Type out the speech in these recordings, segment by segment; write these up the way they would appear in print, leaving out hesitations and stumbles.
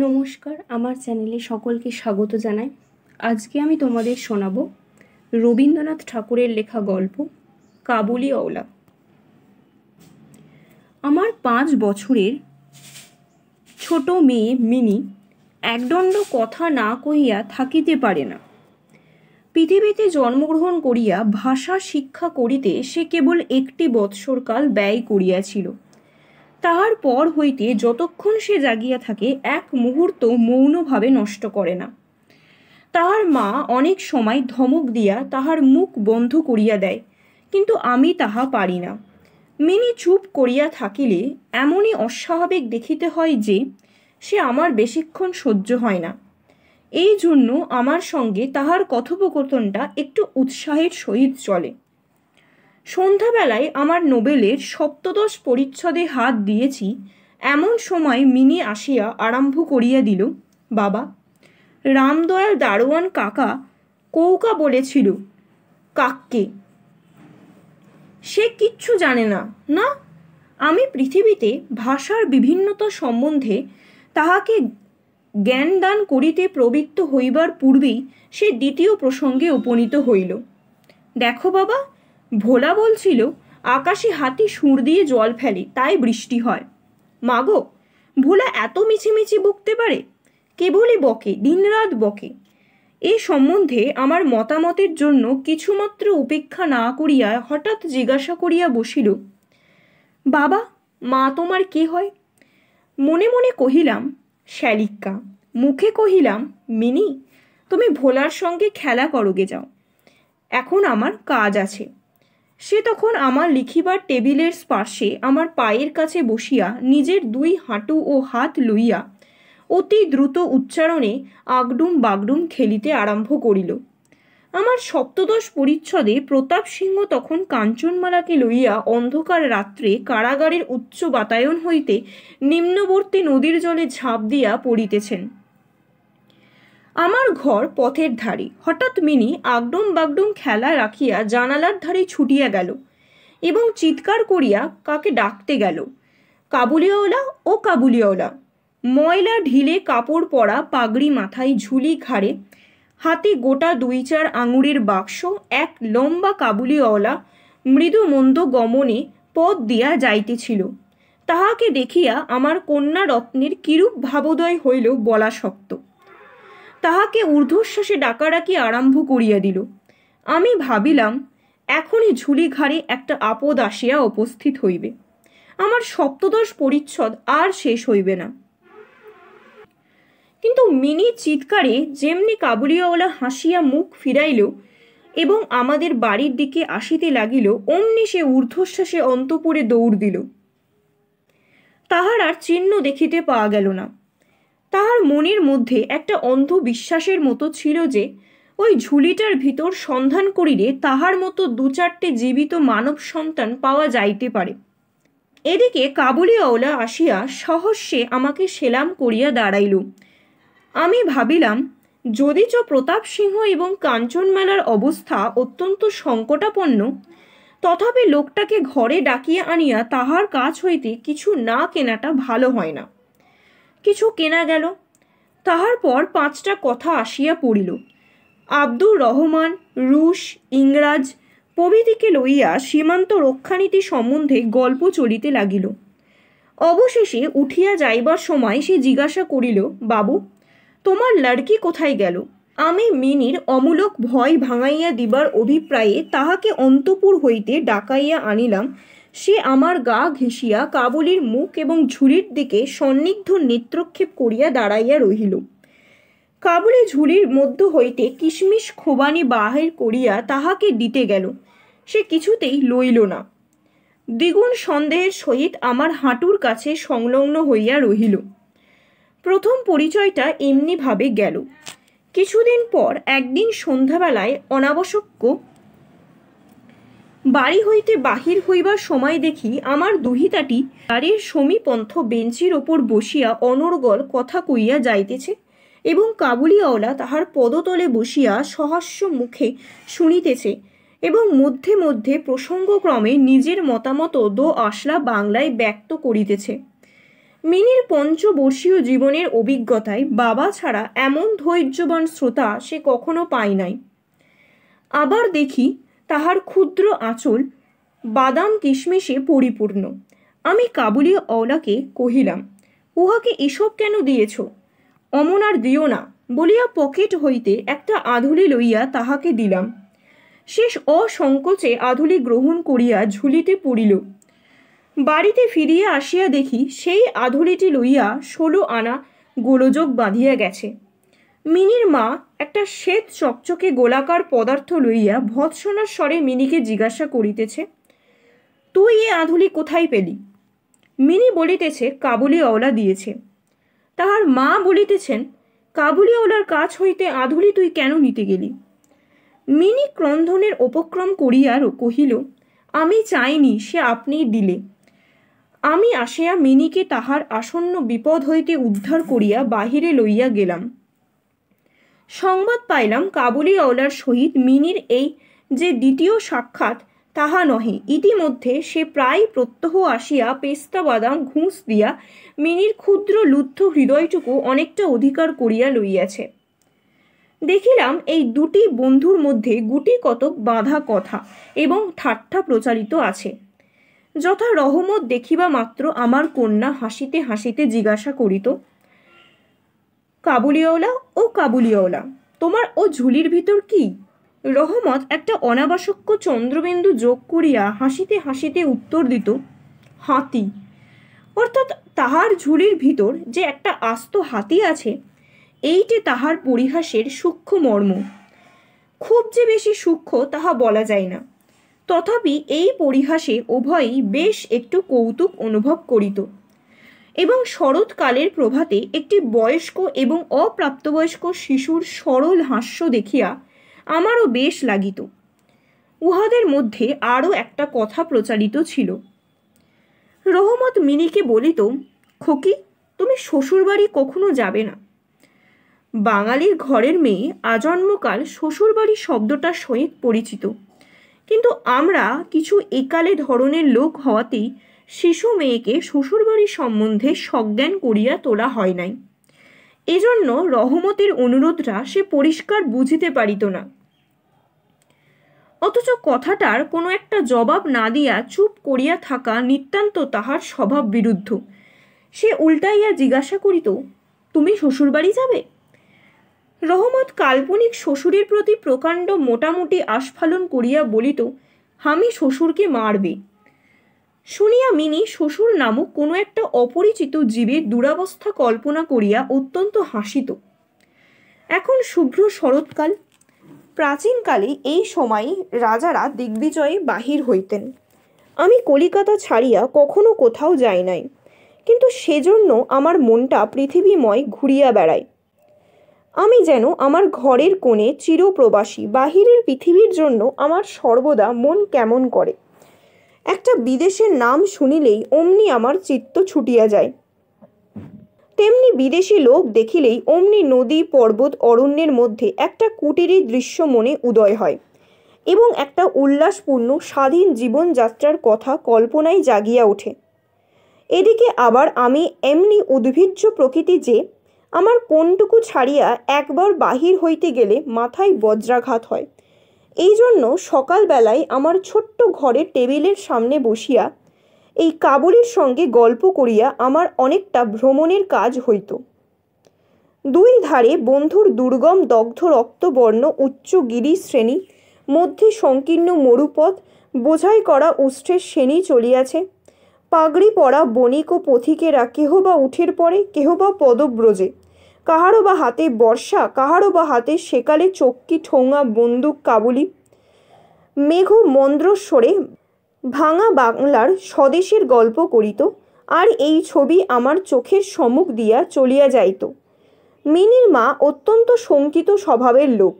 নমস্কার, আমার চ্যানেলে সকলকে স্বাগত জানাই। আজকে আমি তোমাদের শোনাবো রবীন্দ্রনাথ ঠাকুরের লেখা গল্প কাবুলিওয়ালা। আমার 5 বছরের ছোট মেয়ে মিনি একদণ্ড কথা না কহিয়া থাকিতে পারে না। পৃথিবীতে জন্মগ্রহণ করিয়া ভাষা শিক্ষা করিতে সে কেবল 1 বৎসরকাল ব্যয় করিয়াছিল। তাহার পর হইতে যতক্ষণ সে জাগিয়া থাকে এক মুহূর্ত মৌনভাবে নষ্ট করে না। তাহার মা অনেক সময় ধমক দিয়া তাহার মুখ বন্ধ করিয়া দেয়, কিন্তু আমি তাহা পারি না। মিনি চুপ করিয়া থাকিলে এমনই অস্বাভাবিক দেখিতে হয় যে সে আমার বেশিক্ষণ সহ্য হয় না। এই জন্য আমার সঙ্গে তাহার কথোপকথনটা একটু উৎসাহের সহিত চলে। সন্ধ্যাবেলায় আমার নোবেলের ৭৫ পরিচ্ছদে হাত দিয়েছি এমন সময় মিনি আসিয়া আরম্ভ করিয়া দিল, বাবা, রামদয়াল দারোয়ান কাকা কৌকা বলেছিল কাককে। সে কিচ্ছু জানে না। না, আমি পৃথিবীতে ভাষার বিভিন্নতা সম্বন্ধে তাহাকে জ্ঞান দান করিতে প্রবৃত্ত হইবার পূর্বেই সে দ্বিতীয় প্রসঙ্গে উপনীত হইল। দেখো বাবা, ভোলা বলছিল আকাশে হাতি সুর দিয়ে জল ফেলে, তাই বৃষ্টি হয়। মাগো, ভোলা এত মিছিমিছি বকতে পারে? কেবলই বকে, দিনরাত বকে। এই সম্বন্ধে আমার মতামতের জন্য কিছুমাত্র উপেক্ষা না করিয়া হঠাৎ জিজ্ঞাসা করিয়া বসিল, বাবা, মা তোমার কে হয়? মনে মনে কহিলাম, শ্যালিকা। মুখে কহিলাম, মিনি, তুমি ভোলার সঙ্গে খেলা করোগে যাও, এখন আমার কাজ আছে। সে তখন আমার লিখিবার টেবিলের স্পার্শে আমার পায়ের কাছে বসিয়া নিজের 2 হাঁটু ও হাত লইয়া অতি দ্রুত উচ্চারণে আগডুম বাগডুম খেলিতে আরম্ভ করিল। আমার ৭৫ পরিচ্ছদে প্রতাপ সিংহ তখন কাঞ্চনমালাকে লইয়া অন্ধকার রাত্রে কারাগারের উচ্চ বাতায়ন হইতে নিম্নবর্তী নদীর জলে ঝাঁপ দিয়া পড়িতেছেন। আমার ঘর পথের ধারে। হঠাৎ মিনি আগডুম বাগডুম খেলা রাখিয়া জানালার ধারে ছুটিয়া গেল এবং চিৎকার করিয়া কাকে ডাকতে গেল, কাবুলিওয়ালা, ও কাবুলিওয়ালা। ময়লা ঢিলে কাপড় পরা, পাগড়ি মাথায়, ঝুলি ঘাড়ে, হাতে গোটা 2-4 আঙুরের বাক্স, এক লম্বা কাবুলিওয়ালা মৃদু মন্দ গমনে পথ দিয়া যাইতেছিল। তাহাকে দেখিয়া আমার কন্যা রত্নের কিরূপ ভাবোদয় হইল বলা শক্ত। তাহাকে ঊর্ধ্বশ্বাসে ডাকাডাকি আরম্ভ করিয়া দিল। আমি ভাবিলাম এখনই ঝুলি ঘাড়ে একটা আপদ আসিয়া উপস্থিত হইবে, আমার ৭৫ পরিচ্ছদ আর শেষ হইবে না। কিন্তু মিনি চিৎকারে যেমনি কাবুলিওয়ালা হাসিয়া মুখ ফিরাইল এবং আমাদের বাড়ির দিকে আসিতে লাগিল, অমনি সে ঊর্ধ্বশ্বাসে অন্তঃপুরে দৌড় দিল। তাহার আর চিহ্ন দেখিতে পাওয়া গেল না। তাহার মনের মধ্যে একটা অন্ধ বিশ্বাসের মতো ছিল যে ওই ঝুলিটার ভিতর সন্ধান করিলে তাহার মতো 2-4টে জীবিত মানব সন্তান পাওয়া যাইতে পারে। এদিকে কাবুলিওয়ালা আসিয়া সহস্যে আমাকে সেলাম করিয়া দাঁড়াইল। আমি ভাবিলাম, যদিচ প্রতাপ সিংহ এবং কাঞ্চনমালার অবস্থা অত্যন্ত সংকটাপন্ন, তথাপি লোকটাকে ঘরে ডাকিয়া আনিয়া তাহার কাছ হইতে কিছু না কেনাটা ভালো হয় না। কিছু কেনা গেল। তাহার পর 5টা কথা আসিয়া পড়িল। আব্দুর রহমান, রুশ, ইংরাজ প্রভৃতিকে লইয়া সীমান্ত রক্ষানীতি সম্বন্ধে গল্প চলিতে লাগিল। অবশেষে উঠিয়া যাইবার সময় সে জিজ্ঞাসা করিল, বাবু, তোমার লড়কি কোথায় গেল? আমি মিনির অমূলক ভয় ভাঙাইয়া দিবার অভিপ্রায়ে তাহাকে অন্তঃপুর হইতে ডাকাইয়া আনিলাম। সে আমার গা ঘেঁষিয়া কাবুলির মুখ এবং ঝুলির দিকে সন্নিগ্ধ নেত্রক্ষেপ করিয়া দাঁড়াইয়া রহিল। কাবুলি ঝুলির মধ্য হইতে কিশমিশ খোবানি বাহির করিয়া তাহাকে দিতে গেল। সে কিছুতেই লইল না। দ্বিগুণ সন্দেহের সহিত আমার হাঁটুর কাছে সংলগ্ন হইয়া রহিল। প্রথম পরিচয়টা এমনিভাবে গেল। কিছুদিন পর একদিন সন্ধ্যাবেলায় অনাবশ্যক বাড়ি হইতে বাহির হইবার সময় দেখি আমার দুহিতাটি বাড়ির সমীপন্থ বেঞ্চির ওপর বসিয়া অনর্গল কথা কইয়া যাইতেছে এবং কাবুলিওয়ালা তাহার পদতলে বসিয়া সহাস্য মুখে শুনিতেছে এবং মধ্যে মধ্যে প্রসঙ্গক্রমে নিজের মতামত দো আসলা বাংলায় ব্যক্ত করিতেছে। মিনির পঞ্চবর্ষীয় জীবনের অভিজ্ঞতায় বাবা ছাড়া এমন ধৈর্যবান শ্রোতা সে কখনো পায় নাই। আবার দেখি তাহার ক্ষুদ্র আঁচল বাদাম কিশমিশে পরিপূর্ণ। আমি কাবুলি অওলাকে কহিলাম, উহাকে এসব কেন দিয়েছ? অমন আর দিও না বলিয়া পকেট হইতে একটা আধুলি লইয়া তাহাকে দিলাম। শেষ অসংকোচে আধুলি গ্রহণ করিয়া ঝুলিতে পড়িল। বাড়িতে ফিরিয়া আসিয়া দেখি সেই আধুলিটি লইয়া 16 আনা গোলযোগ বাঁধিয়া গেছে। মিনির মা একটা শ্বেত চকচকে গোলাকার পদার্থ লইয়া ভৎসনার স্বরে মিনিকে জিজ্ঞাসা করিতেছে, তুই এ আধুলি কোথায় পেলি? মিনি বলিতেছে, কাবুলিওয়ালা দিয়েছে। তাহার মা বলিতেছেন, কাবুলিওয়ালার কাছ হইতে আধুলি তুই কেন নিতে গেলি? মিনি ক্রন্ধনের উপক্রম করিয়া কহিল, আমি চাইনি, সে আপনিই দিলে। আমি আসিয়া মিনিকে তাহার আসন্ন বিপদ হইতে উদ্ধার করিয়া বাহিরে লইয়া গেলাম। সংবাদ পাইলাম কাবুলিওয়ালার সহিত মিনির এই যে দ্বিতীয় সাক্ষাৎ তাহা নহে, ইতিমধ্যে সে প্রায় প্রত্যহ আসিয়া পেস্তা বাদাম ঘুষ দিয়া মিনির ক্ষুদ্র লুব্ধ হৃদয়টুকু অনেকটা অধিকার করিয়া লইয়াছে। দেখিলাম এই দুটি বন্ধুর মধ্যে গুটি কতক বাঁধা কথা এবং ঠাট্টা প্রচারিত আছে। যথা রহমত দেখিবা মাত্র আমার কন্যা হাসিতে হাসিতে জিজ্ঞাসা করিত, কাবুলিওয়ালা ও কাবুলিওয়ালা, তোমার ও ঝুলির ভিতর কি? রহমত একটা অনাবশ্যক চন্দ্রবিন্দু যোগ করিয়া হাসিতে হাসিতে উত্তর দিত, হাতি। অর্থাৎ তাহার ঝুলির ভিতর যে একটা আস্ত হাতি আছে, এইটি তাহার পরিহাসের সূক্ষ্ম মর্ম। খুব যে বেশি সূক্ষ্ম তাহা বলা যায় না, তথাপি এই পরিহাসে উভয়ই বেশ একটু কৌতুক অনুভব করিত এবং শরৎকালের প্রভাতে একটি বয়স্ক এবং অপ্রাপ্তবয়স্ক শিশুর সরল হাস্য দেখিয়া আমারও বেশ লাগিত। উহাদের মধ্যে আরও একটা কথা প্রচারিত ছিল। রহমত মিনিকে বলিত, খোকি, তুমি শ্বশুরবাড়ি কখনো যাবে না। বাঙালির ঘরের মেয়ে আজন্মকাল শ্বশুরবাড়ি শব্দটার সহিত পরিচিত, কিন্তু আমরা কিছু একালে ধরনের লোক হওয়াতেই শিশু মেয়েকে শ্বশুরবাড়ির সম্বন্ধে সজ্ঞান করিয়া তোলা হয় নাই। এজন্য রহমতের অনুরোধটা সে পরিষ্কার বুঝিতে পারিত না। অথচ কথাটার কোনো একটা জবাব না দিয়া চুপ করিয়া থাকা নিতান্ত তাহার স্বভাব বিরুদ্ধ। সে উল্টাইয়া জিজ্ঞাসা করিত, তুমি শ্বশুরবাড়ি যাবে? রহমত কাল্পনিক শ্বশুরের প্রতি প্রকাণ্ড মোটামুটি আস্ফালন করিয়া বলিত, আমি শ্বশুরকে মারবে। শুনিয়া মিনি শ্বশুর নামক কোনো একটা অপরিচিত জীবের দুরাবস্থা কল্পনা করিয়া অত্যন্ত হাসিত। এখন শুভ্র শরৎকাল। প্রাচীনকালে এই সময়ে রাজারা দিগ্বিজয়ে বাহির হইতেন। আমি কলিকাতা ছাড়িয়া কখনো কোথাও যাই নাই, কিন্তু সেজন্য আমার মনটা পৃথিবীময় ঘুরিয়া বেড়ায়। আমি যেন আমার ঘরের কোণে চিরপ্রবাসী, বাহিরের পৃথিবীর জন্য আমার সর্বদা মন কেমন করে। একটা বিদেশের নাম শুনিলেই অমনি আমার চিত্ত ছুটিয়া যায়, তেমনি বিদেশি লোক দেখিলেই অমনি নদী পর্বত অরণ্যের মধ্যে একটা কুটিরের দৃশ্য মনে উদয় হয় এবং একটা উল্লাসপূর্ণ স্বাধীন জীবনযাত্রার কথা কল্পনায় জাগিয়া ওঠে। এদিকে আবার আমি এমনি উদ্ভিজ্জ প্রকৃতি যে আমার কোনটুকু ছাড়িয়া একবার বাহির হইতে গেলে মাথায় বজ্রাঘাত হয়। এই জন্য সকালবেলায় আমার ছোট্ট ঘরের টেবিলের সামনে বসিয়া এই কাবুলির সঙ্গে গল্প করিয়া আমার অনেকটা ভ্রমণের কাজ হইত। দুই ধারে বন্ধুর দুর্গম দগ্ধ রক্তবর্ণ উচ্চ গিরি শ্রেণী, মধ্যে সংকীর্ণ মরুপথ, বোঝাই করা উষ্ঠের শ্রেণী চলিয়াছে। পাগড়ি পরা বণিক ও পথিকেরা কেহ বা উঠের পরে, কেহ বা পদব্রজে, কাহারও বা হাতে বর্ষা, কাহারও বা হাতে সেকালে চক্কি ঠোঙা বন্দুক কাবুলি। মেঘ মন্দ্রস্বরে ভাঙা বাংলার স্বদেশের গল্প করিত, আর এই ছবি আমার চোখের সম্মুখ দিয়া চলিয়া যাইত। মিনির মা অত্যন্ত শঙ্কিত স্বভাবের লোক।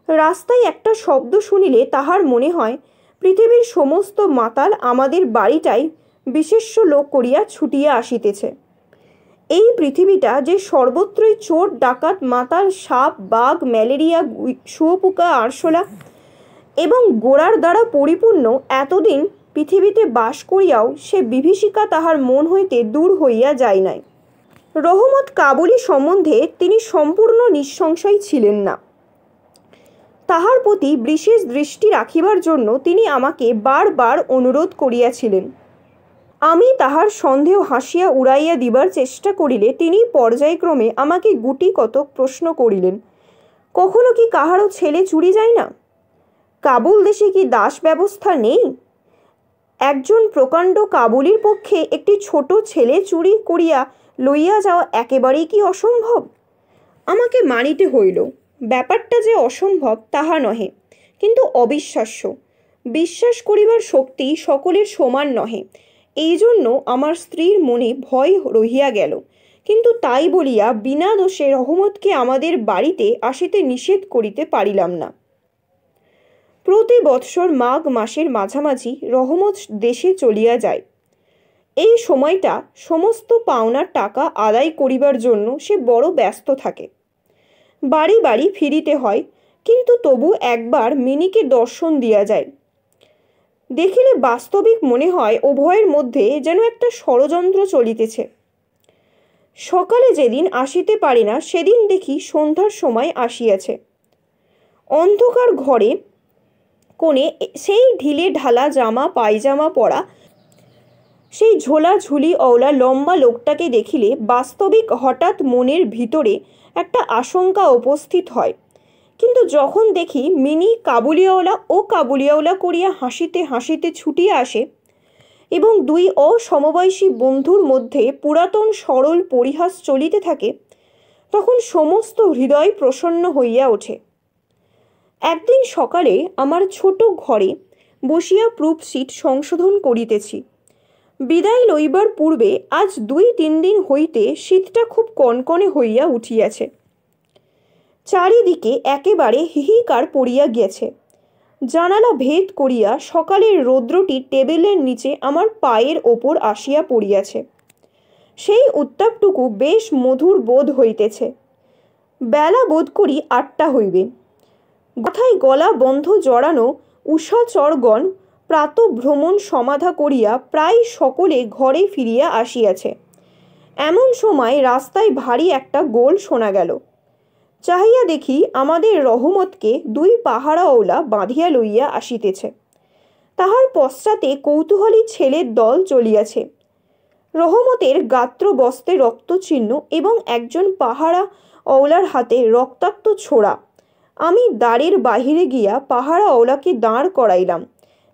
রাস্তায় একটা শব্দ শুনিলে তাহার মনে হয় পৃথিবীর সমস্ত মাতাল আমাদের বাড়িটাই বিশেষ্য লোক করিয়া ছুটিয়া আসিতেছে। এই পৃথিবীটা যে সর্বত্রই চোর ডাকাত মাতাল সাপ বাঘ ম্যালেরিয়া শুয়োপোকা আরশোলা এবং গোড়ার দ্বারা পরিপূর্ণ, এতদিন পৃথিবীতে বাস করিয়াও সে বিভীষিকা তাহার মন হইতে দূর হইয়া যায় নাই। রহমত কাবুলি সম্বন্ধে তিনি সম্পূর্ণ নিঃসংশয় ছিলেন না। তাহার প্রতি বিশেষ দৃষ্টি রাখিবার জন্য তিনি আমাকে বারবার অনুরোধ করিয়াছিলেন। আমি তাহার সন্দেহ হাসিয়া উড়াইয়া দিবার চেষ্টা করিলে তিনি পর্যায়ক্রমে আমাকে গুটি কতক প্রশ্ন করিলেন। কখনো কি কাহারও ছেলে চুরি যায় না? কাবুল দেশে কি দাস ব্যবস্থা নেই? একজন প্রকাণ্ড কাবুলির পক্ষে একটি ছোট ছেলে চুরি করিয়া লইয়া যাওয়া একেবারেই কি অসম্ভব? আমাকে মানিতে হইল ব্যাপারটা যে অসম্ভব তাহা নহে, কিন্তু অবিশ্বাস্য। বিশ্বাস করিবার শক্তি সকলের সমান নহে, এই জন্য আমার স্ত্রীর মনে ভয় রহিয়া গেল। কিন্তু তাই বলিয়া বিনা দোষে রহমতকে আমাদের বাড়িতে আসিতে নিষেধ করিতে পারিলাম না। প্রতি বৎসর মাঘ মাসের মাঝামাঝি রহমত দেশে চলিয়া যায়। এই সময়টা সমস্ত পাওনার টাকা আদায় করিবার জন্য সে বড় ব্যস্ত থাকে। বাড়ি বাড়ি ফিরিতে হয়, কিন্তু তবু একবার মিনিকে দর্শন দিয়া যায়। দেখিলে বাস্তবিক মনে হয় উভয়ের মধ্যে যেন একটা ষড়যন্ত্র চলিতেছে। সকালে যেদিন আসিতে পারি না সেদিন দেখি সন্ধ্যার সময় আসিয়াছে। অন্ধকার ঘরে কোণে সেই ঢিলে ঢালা জামা পায়জামা পরা সেই ঝোলা ঝুলি অওলা লম্বা লোকটাকে দেখিলে বাস্তবিক হঠাৎ মনের ভিতরে একটা আশঙ্কা উপস্থিত হয়। কিন্তু যখন দেখি মিনি কাবুলিওয়ালা ও কাবুলিওয়ালা করিয়া হাসিতে হাসিতে ছুটিয়া আসে এবং দুই অসমবয়সী বন্ধুর মধ্যে পুরাতন সরল পরিহাস চলিতে থাকে, তখন সমস্ত হৃদয় প্রসন্ন হইয়া ওঠে। একদিন সকালে আমার ছোট ঘরে বসিয়া প্রুফশিট সংশোধন করিতেছি। বিদায় লইবার পূর্বে আজ 2-3 দিন হইতে শীতটা খুব কনকনে হইয়া উঠিয়াছে। চারিদিকে একেবারে হিহিকার পড়িয়া গিয়াছে। জানালা ভেদ করিয়া সকালের রৌদ্রটি টেবিলের নিচে আমার পায়ের ওপর আসিয়া পড়িয়াছে। সেই উত্তাপটুকু বেশ মধুর বোধ হইতেছে। বেলা বোধ করি 8টা হইবে। কথায় গলা বন্ধ জড়ানো উষাচরগণ প্রাতঃভ্রমণ সমাধা করিয়া প্রায় সকলে ঘরে ফিরিয়া আসিয়াছে। এমন সময় রাস্তায় ভারী একটা গোল শোনা গেল। চাহিয়া দেখি আমাদের রহমতকে 2 পাহারাওয়ালা বাঁধিয়া লইয়া আসিতেছে। তাহার পশ্চাতে কৌতূহলী ছেলের দল চলিয়াছে। রহমতের গাত্র বস্ত্রে রক্তচিহ্ন এবং একজন পাহারাওয়ালার হাতে রক্তাক্ত ছোড়া। আমি দ্বারের বাহিরে গিয়া পাহারাওয়ালাকে দাঁড় করাইলাম।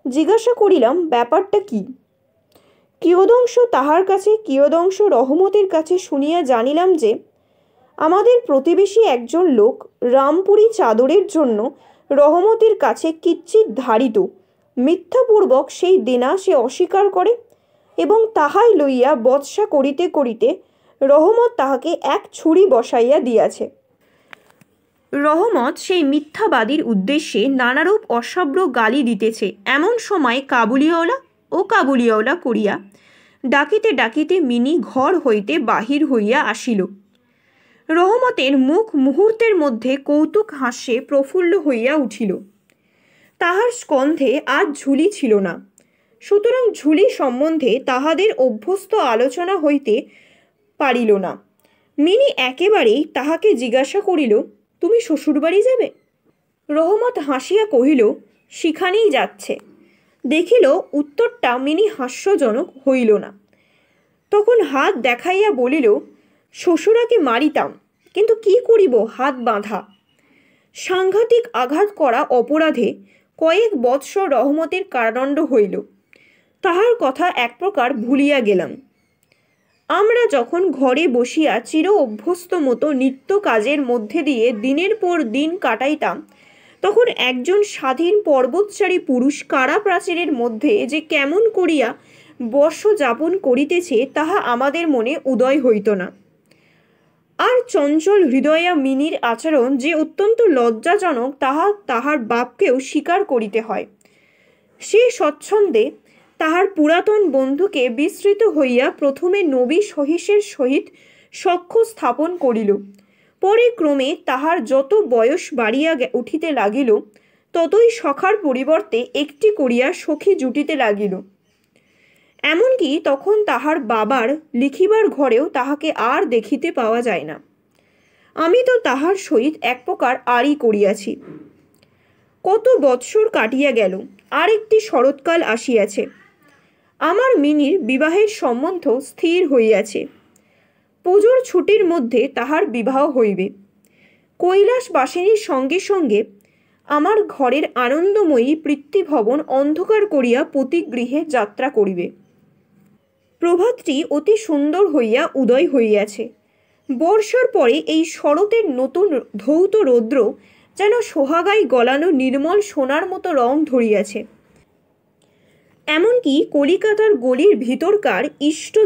জিজ্ঞাসা করিলাম ব্যাপারটা কি। কিয়দংশ তাহার কাছে কিয়দংশ রহমতের কাছে শুনিয়া জানিলাম যে আমাদের প্রতিবেশী একজন লোক রামপুরি চাদরের জন্য রহমতের কাছে কিচ্ছিৎ ধারিত মিথ্যাপূর্বক সেই দেনা সে অস্বীকার করে এবং তাহাই লইয়া বৎসা করিতে করিতে রহমত তাহাকে এক ছুরি বসাইয়া দিয়াছে। রহমত সেই মিথ্যাবাদীর উদ্দেশ্যে নানারূপ অসভ্য গালি দিতেছে। এমন সময় কাবুলিওয়ালা ও কাবুলিওয়ালা করিয়া ডাকিতে ডাকিতে মিনি ঘর হইতে বাহির হইয়া আসিল। রহমতের মুখ মুহূর্তের মধ্যে কৌতুক হাস্যে প্রফুল্ল হইয়া উঠিল। তাহার স্কন্ধে আজ ঝুলি ছিল না, সুতরাং ঝুলি সম্বন্ধে তাহাদের অভ্যস্ত আলোচনা হইতে পারিল না। মিনি একেবারেই তাহাকে জিজ্ঞাসা করিল, তুমি শ্বশুরবাড়ি যাবে? রহমত হাসিয়া কহিল, সেখানেই যাচ্ছে। দেখিল উত্তরটা মিনি হাস্যজনক হইল না। তখন হাত দেখাইয়া বলিল, শ্বশুরাকে মারিতাম, কিন্তু কি করিব, হাত বাঁধা। সাংঘাতিক আঘাত করা অপরাধে কয়েক বৎসর রহমতের কারাদণ্ড হইল। তাহার কথা এক প্রকার ভুলিয়া গেলাম। আমরা যখন ঘরে বসিয়া চির অভ্যস্ত মতো নিত্য কাজের মধ্যে দিয়ে দিনের পর দিন কাটাইতাম, তখন একজন স্বাধীন পর্বতচারী পুরুষ কারা প্রাচীরের মধ্যে যে কেমন করিয়া বর্ষ যাপন করিতেছে তাহা আমাদের মনে উদয় হইত না। আর চঞ্চল হৃদয়া মিনির আচরণ যে অত্যন্ত লজ্জাজনক তাহা তাহার বাপকেও স্বীকার করিতে হয়। সে স্বচ্ছন্দে তাহার পুরাতন বন্ধুকে বিস্মৃত হইয়া প্রথমে নবী সহিসের সহিত সখ্য স্থাপন করিল। পরে ক্রমে তাহার যত বয়স বাড়িয়া উঠিতে লাগিল, ততই সখার পরিবর্তে একটি করিয়া সখী জুটিতে লাগিল। এমনকি তখন তাহার বাবার লিখিবার ঘরেও তাহাকে আর দেখিতে পাওয়া যায় না। আমি তো তাহার সহিত এক প্রকার আড়ি করিয়াছি। কত বৎসর কাটিয়া গেল, আর একটি শরৎকাল আসিয়াছে। আমার মিনির বিবাহের সম্বন্ধ স্থির হইয়াছে। পুজোর ছুটির মধ্যে তাহার বিবাহ হইবে। কৈলাসবাসিনীর সঙ্গে সঙ্গে আমার ঘরের আনন্দময়ী পৃথ্বীভবন অন্ধকার করিয়া পতিগৃহে যাত্রা করিবে। প্রভাতটি অতি সুন্দর হইয়া উদয় হইয়াছে। বর্ষার পরে এই শরতের নতুন ধৌত রৌদ্র যেন সোহাগায় গলানো নির্মল সোনার মতো রং ধরিয়াছে। এমনকি কলিকাতার গলির ভিতরকার ইষ্ট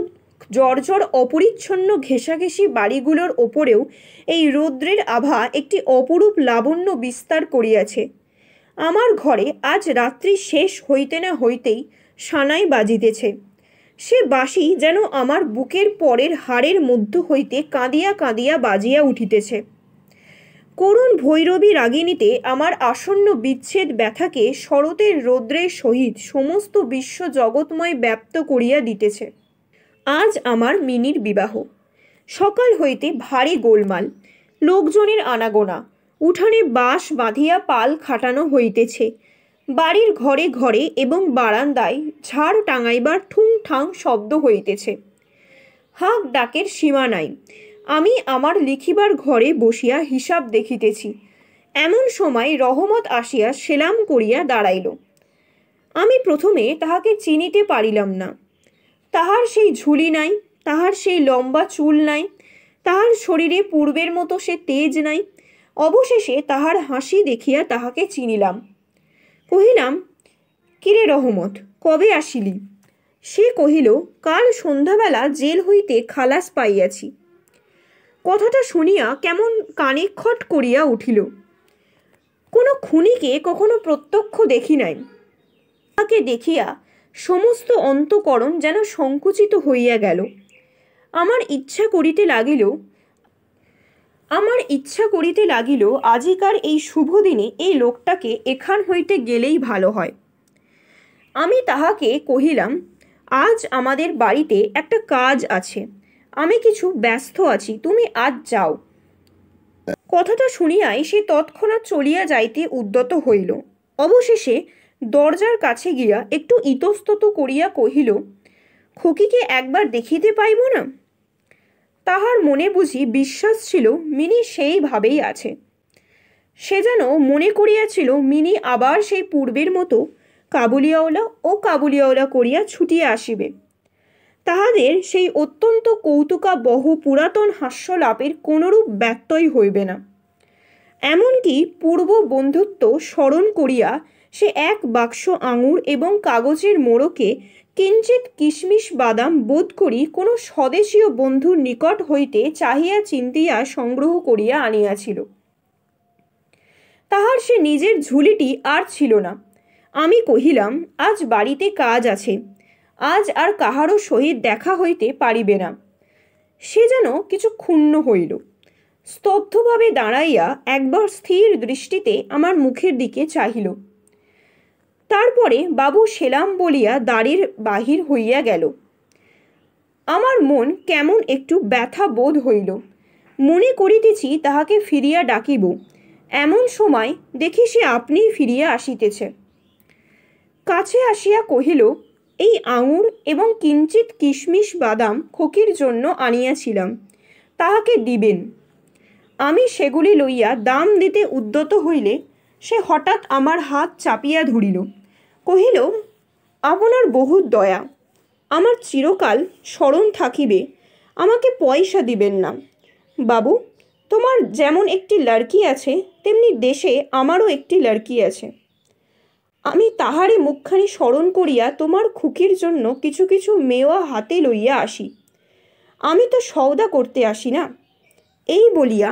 জর্জর অপরিচ্ছন্ন ঘেঁষাঘেঁষি বাড়িগুলোর ওপরেও এই রৌদ্রের আভা একটি অপরূপ লাবণ্য বিস্তার করিয়াছে। আমার ঘরে আজ রাত্রি শেষ হইতে না হইতেই সানাই বাজিতেছে। সে বাঁশি যেন আমার বুকের পরের হাড়ের মধ্য হইতে কাঁদিয়া কাঁদিয়া বাজিয়া উঠিতেছে। করুণ ভৈরবী রাগিণীতে আমার আসন্ন বিচ্ছেদ ব্যথাকে শরতের রৌদ্রের সহিত সমস্ত বিশ্ব জগৎময় ব্যাপ্ত করিয়া দিতেছে। আজ আমার মিনির বিবাহ। সকাল হইতে ভারী গোলমাল, লোকজনের আনাগোনা, উঠানে বাঁশ বাঁধিয়া পাল খাটানো হইতেছে। বাড়ির ঘরে ঘরে এবং বারান্দায় ঝাড় টাঙাইবার ঠুং ঠাং শব্দ হইতেছে। হাঁক ডাকের সীমা নাই। আমি আমার লিখিবার ঘরে বসিয়া হিসাব দেখিতেছি। এমন সময় রহমত আসিয়া সেলাম করিয়া দাঁড়াইল। আমি প্রথমে তাহাকে চিনিতে পারিলাম না। তাহার সেই ঝুলি নাই, তাহার সেই লম্বা চুল নাই, তাহার শরীরে পূর্বের মতো সে তেজ নাই। অবশেষে তাহার হাসি দেখিয়া তাহাকে চিনিলাম। কহিলাম, কিরে রহমত, কবে আসিলি? সে কহিল, কাল সন্ধ্যাবেলা জেল হইতে খালাস পাইয়াছি। কথাটা শুনিয়া কেমন কানে খট করিয়া উঠিল। কোনো খুনিকে কখনো প্রত্যক্ষ দেখি নাই। তাকে দেখিয়া সমস্ত অন্তঃকরণ যেন সংকুচিত হইয়া গেল। আমার ইচ্ছা করিতে লাগিল আজিকার এই শুভ দিনে এই লোকটাকে এখান হইতে গেলেই ভালো হয়। আমি তাহাকে কহিলাম, আজ আমাদের বাড়িতে একটা কাজ আছে, আমি কিছু ব্যস্ত আছি, তুমি আজ যাও। কথাটা শুনিয়াই সে তৎক্ষণাৎ চলিয়া যাইতে উদ্যত হইল। অবশেষে দরজার কাছে গিয়া একটু ইতস্তত করিয়া কহিল, খোকিকে একবার দেখিতে পাইব না? তাহার মনে বুঝি বিশ্বাস ছিল মিনি সেইভাবেই আছে। সে যেন মনে করিয়াছিল মিনি আবার সেই পূর্বের মতো কাবুলিওয়ালা করিয়া ছুটিয়া আসিবে। তাহাদের সেই অত্যন্ত কৌতুকাবহ পুরাতন হাস্যলাপের কোনরূপ ব্যত্যয় হইবে না। এমনকি পূর্ব বন্ধুত্ব স্মরণ করিয়া সে এক বাক্স আঙুর এবং কাগজের মোড়কে কিঞ্চিত কিশমিশ বাদাম বোধ করি কোনো স্বদেশীয় বন্ধুর নিকট হইতে চাহিয়া চিন্তিয়া সংগ্রহ করিয়া আনিয়াছিল। তাহার সে নিজের ঝুলিটি আর ছিল না। আমি কহিলাম, আজ বাড়িতে কাজ আছে, আজ আর কাহারও সহিত দেখা হইতে পারিবে না। সে যেন কিছু ক্ষুণ্ণ হইল। স্তব্ধভাবে দাঁড়াইয়া একবার স্থির দৃষ্টিতে আমার মুখের দিকে চাহিল। তারপরে বাবু সেলাম বলিয়া দ্বারের বাহির হইয়া গেল। আমার মন কেমন একটু ব্যথা বোধ হইল। মনে করিতেছি তাহাকে ফিরিয়া ডাকিব, এমন সময় দেখি সে আপনিই ফিরিয়া আসিতেছে। কাছে আসিয়া কহিল, এই আঙুর এবং কিঞ্চিত কিশমিশ বাদাম খোকির জন্য আনিয়াছিলাম, তাহাকে দিবেন। আমি সেগুলি লইয়া দাম দিতে উদ্যত হইলে সে হঠাৎ আমার হাত চাপিয়া ধরিল। কহিল, আপনার বহুত দয়া, আমার চিরকাল স্মরণ থাকিবে, আমাকে পয়সা দিবেন না। বাবু, তোমার যেমন একটি লড়কি আছে তেমনি দেশে আমারও একটি লড়কি আছে। আমি তাহারই মুখখানি স্মরণ করিয়া তোমার খুকির জন্য কিছু কিছু মেওয়া হাতে লইয়া আসি। আমি তো সওদা করতে আসি না। এই বলিয়া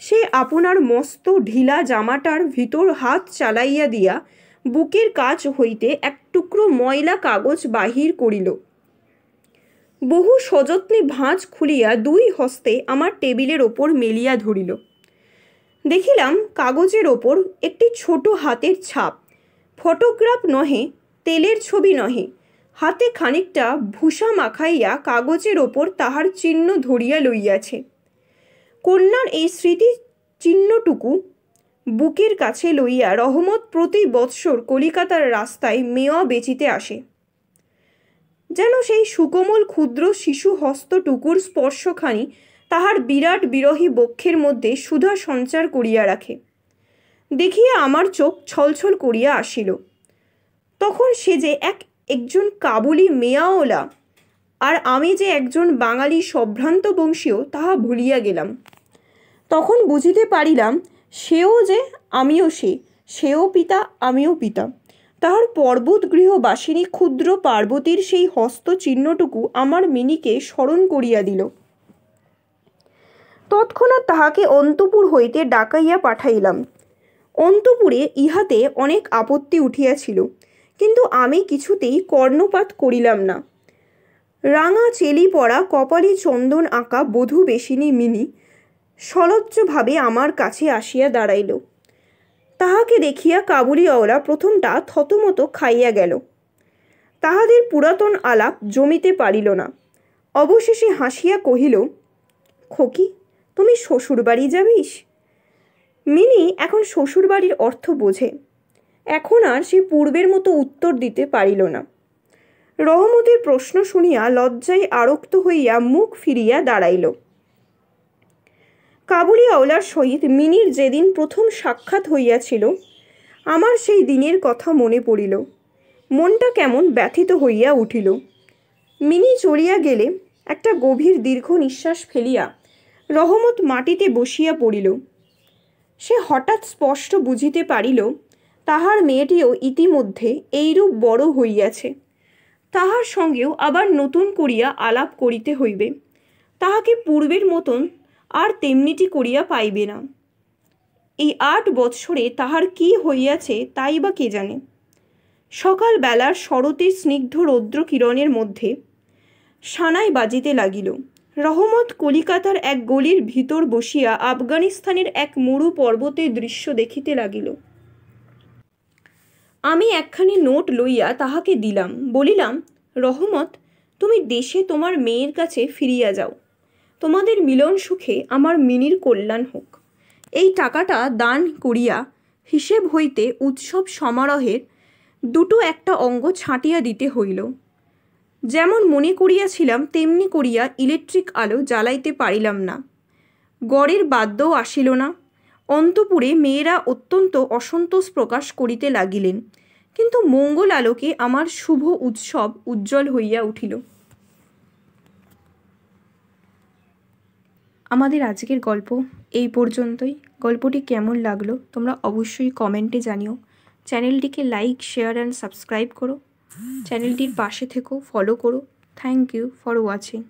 সে আপনার মস্ত ঢিলা জামাটার ভিতর হাত চালাইয়া দিয়া বুকের কাছ হইতে এক টুকরো ময়লা কাগজ বাহির করিল। বহু সযত্নে ভাঁজ খুলিয়া দুই হস্তে আমার টেবিলের ওপর মেলিয়া ধরিল। দেখিলাম কাগজের ওপর একটি ছোট হাতের ছাপ, ফটোগ্রাফ নহে, তেলের ছবি নহে, হাতে খানিকটা ভূষা মাখাইয়া কাগজের ওপর তাহার চিহ্ন ধরিয়া লইয়াছে। কন্যার এই স্মৃতি চিহ্নটুকু বুকের কাছে লইয়া রহমত প্রতি বৎসর কলিকাতার রাস্তায় মেওয়া বেচিতে আসে। যেন সেই সুকোমল ক্ষুদ্র শিশু হস্তটুকুর স্পর্শখানি তাহার বিরাট বিরহী বক্ষের মধ্যে সুধা সঞ্চার করিয়া রাখে। দেখিয়া আমার চোখ ছলছল করিয়া আসিল। তখন সে যে একজন কাবুলি মেয়াওলা, আর আমি যে একজন বাঙালি সম্ভ্রান্ত বংশীয়, তাহা ভুলিয়া গেলাম। তখন বুঝিতে পারিলাম সেও যে আমিও সেও পিতা আমিও পিতা। তাহার পর্বত গৃহবাসিনী ক্ষুদ্র পার্বতীর সেই হস্ত চিহ্নটুকু আমার মিনিকে স্মরণ করিয়া দিল। তৎক্ষণাৎ তাহাকে অন্তপুর হইতে ডাকাইয়া পাঠাইলাম। অন্তপুরে ইহাতে অনেক আপত্তি উঠিয়াছিল, কিন্তু আমি কিছুতেই কর্ণপাত করিলাম না। রাঙা চেলি পরা কপালে চন্দন আঁকা বধূ বেশিনী মিনি সলজ্জভাবে আমার কাছে আসিয়া দাঁড়াইল। তাহাকে দেখিয়া কাবুলিওয়ালা প্রথমটা থতমত খাইয়া গেল। তাহাদের পুরাতন আলাপ জমিতে পারিল না। অবশেষে হাসিয়া কহিল, খোকি, তুমি শ্বশুরবাড়ি যাবিস? মিনি এখন শ্বশুরবাড়ির অর্থ বোঝে। এখন আর সে পূর্বের মতো উত্তর দিতে পারিল না। রহমতের প্রশ্ন শুনিয়া লজ্জায় আরক্ত হইয়া মুখ ফিরিয়া দাঁড়াইল। কাবুলিওয়ালার সহিত মিনির যেদিন প্রথম সাক্ষাৎ হইয়াছিল, আমার সেই দিনের কথা মনে পড়িল। মনটা কেমন ব্যথিত হইয়া উঠিল। মিনি চলিয়া গেলে একটা গভীর দীর্ঘ নিঃশ্বাস ফেলিয়া রহমত মাটিতে বসিয়া পড়িল। সে হঠাৎ স্পষ্ট বুঝিতে পারিল তাহার মেয়েটিও ইতিমধ্যে এইরূপ বড় হইয়াছে। তাহার সঙ্গেও আবার নতুন করিয়া আলাপ করিতে হইবে। তাহাকে পূর্বের মতন আর তেমনিটি করিয়া পাইবে না। এই 8 বৎসরে তাহার কি হইয়াছে তাই বা কে জানে। সকালবেলার শরতের স্নিগ্ধ রৌদ্র কিরণের মধ্যে সানাই বাজিতে লাগিল। রহমত কলিকাতার এক গলির ভিতর বসিয়া আফগানিস্তানের এক মরু পর্বতের দৃশ্য দেখিতে লাগিল। আমি একখানি নোট লইয়া তাহাকে দিলাম। বলিলাম, রহমত, তুমি দেশে তোমার মেয়ের কাছে ফিরিয়া যাও। তোমাদের মিলন সুখে আমার মিনির কল্যাণ হোক। এই টাকাটা দান করিয়া হিসেব হইতে উৎসব সমারোহের একটা অঙ্গ ছাঁটিয়া দিতে হইল। যেমন মনে করিয়াছিলাম তেমনি করিয়া ইলেকট্রিক আলো জ্বালাইতে পারিলাম না। গড়ের বাদ্যও আসিল না। অন্তপুরে মেয়েরা অত্যন্ত অসন্তোষ প্রকাশ করিতে লাগিলেন, কিন্তু মঙ্গল আলোকে আমার শুভ উৎসব উজ্জ্বল হইয়া উঠিল। আমাদের আজকের গল্প এই পর্যন্তই। গল্পটি কেমন লাগলো তোমরা অবশ্যই কমেন্টে জানিও। চ্যানেলটিকে লাইক, শেয়ার অ্যান্ড সাবস্ক্রাইব করো। চ্যানেলটির পাশে থেকো, ফলো করো। Thank you for watching.